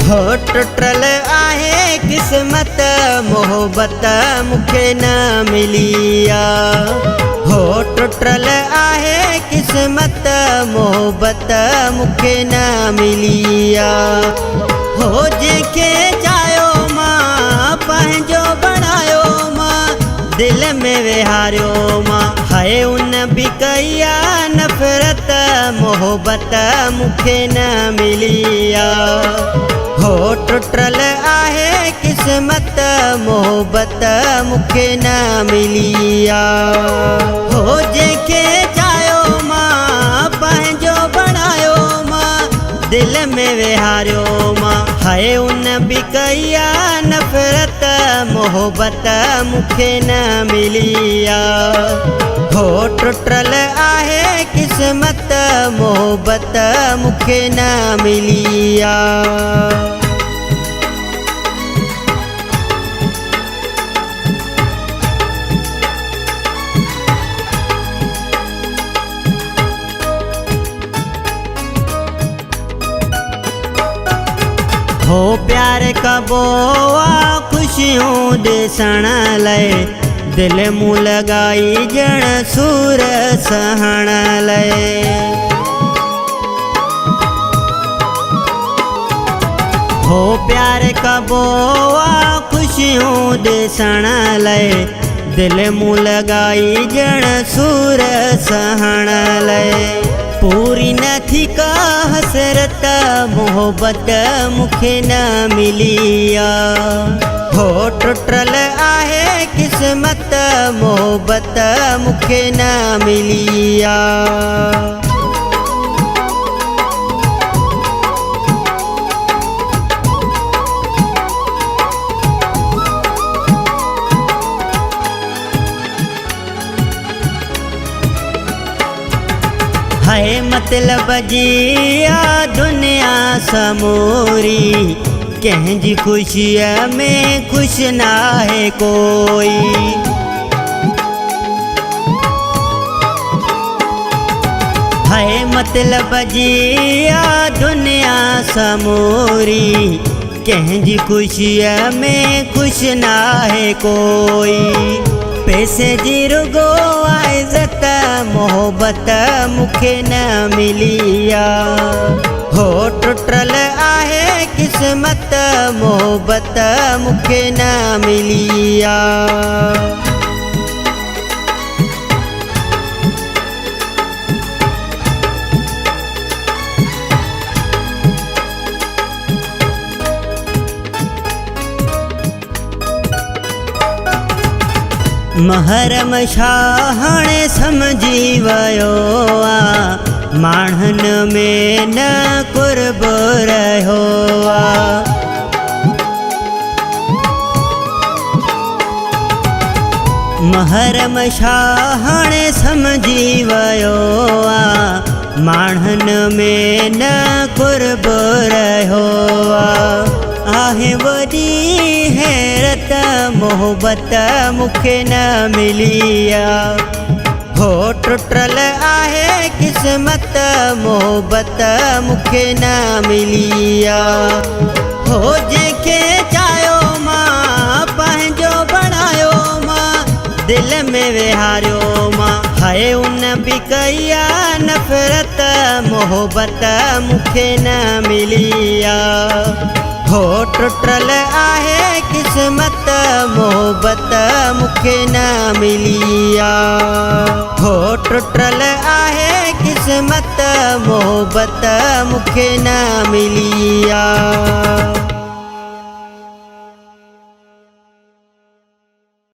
हो टुटल आहे किस्मत मोहब्बत मुखे न मिलिया। हो टुटल आहे किस्मत मोहब्बत मुखे न मिलिया। हो जेके चायो मां पंहिंजो बणायो मां दिल में विहारियो मां हाय उन भी कया नफ़रत मोहब्बत मुखे न मिलिया। हो टुटल आहे किस्मत मोहब्बत मुखे न मिलिया। हो जेके चायो मां पंहिंजो बणायो मां दिल में विहारियो मां हाय उन भी कया नफ़रत मोहब्बत मुखे न मिलिया। हो टुटल आहे किस्मत मोहब्बत मुखे न मिलिया। हो प्यार कबो खुशियों ॾिसण लाइ दिल मूं लगाई जण सूर सहण लाइ। हो प्यार कबो खुशियों ॾिसण लाइ दिल मूं लगाई जण सूर सहण लाइ। पूरी न थी का हसरत मोहब्बत मुखे न मिलिया। हो टुटल आहे किस्मत मोहब्बत मुखे न मिलिया। है मतलब जिया दुनिया समूरी कंहिंजी खुशिया में खुश ना है कोई। है मतलब जिया दुनिया समूरी कंहिंजी खुशिया में खुश ना है कोई। पैसे जी रुगो इज़्ज़त मोहब्बत मुखे न मिलिया। हो टुटल आहे किस्मत मोहब्बत मुखे न मिलिया। महरम शाहणे समझी वयो माण्हन में न कुर्ब रहो। महरम शाहणे समझी वयो माण्हन में न कुर्ब रहो। आहे वॾी हैरत मोहब्बत मुखे न मिलिया। हो टुटल आहे किस्मत मोहब्बत मुखे न मिलिया। हो जेके चायो मां पंहिंजो बणायो मां दिल में विहारियो मां हाय उन भी कया नफ़रत मोहब्बत मुखे न मिलिया। हो टुटल आहे किस्मत मोहब्बत मुखे न मिलिया। हो टुटल आहे किस्मत मोहब्बत मुखे न मिलिया।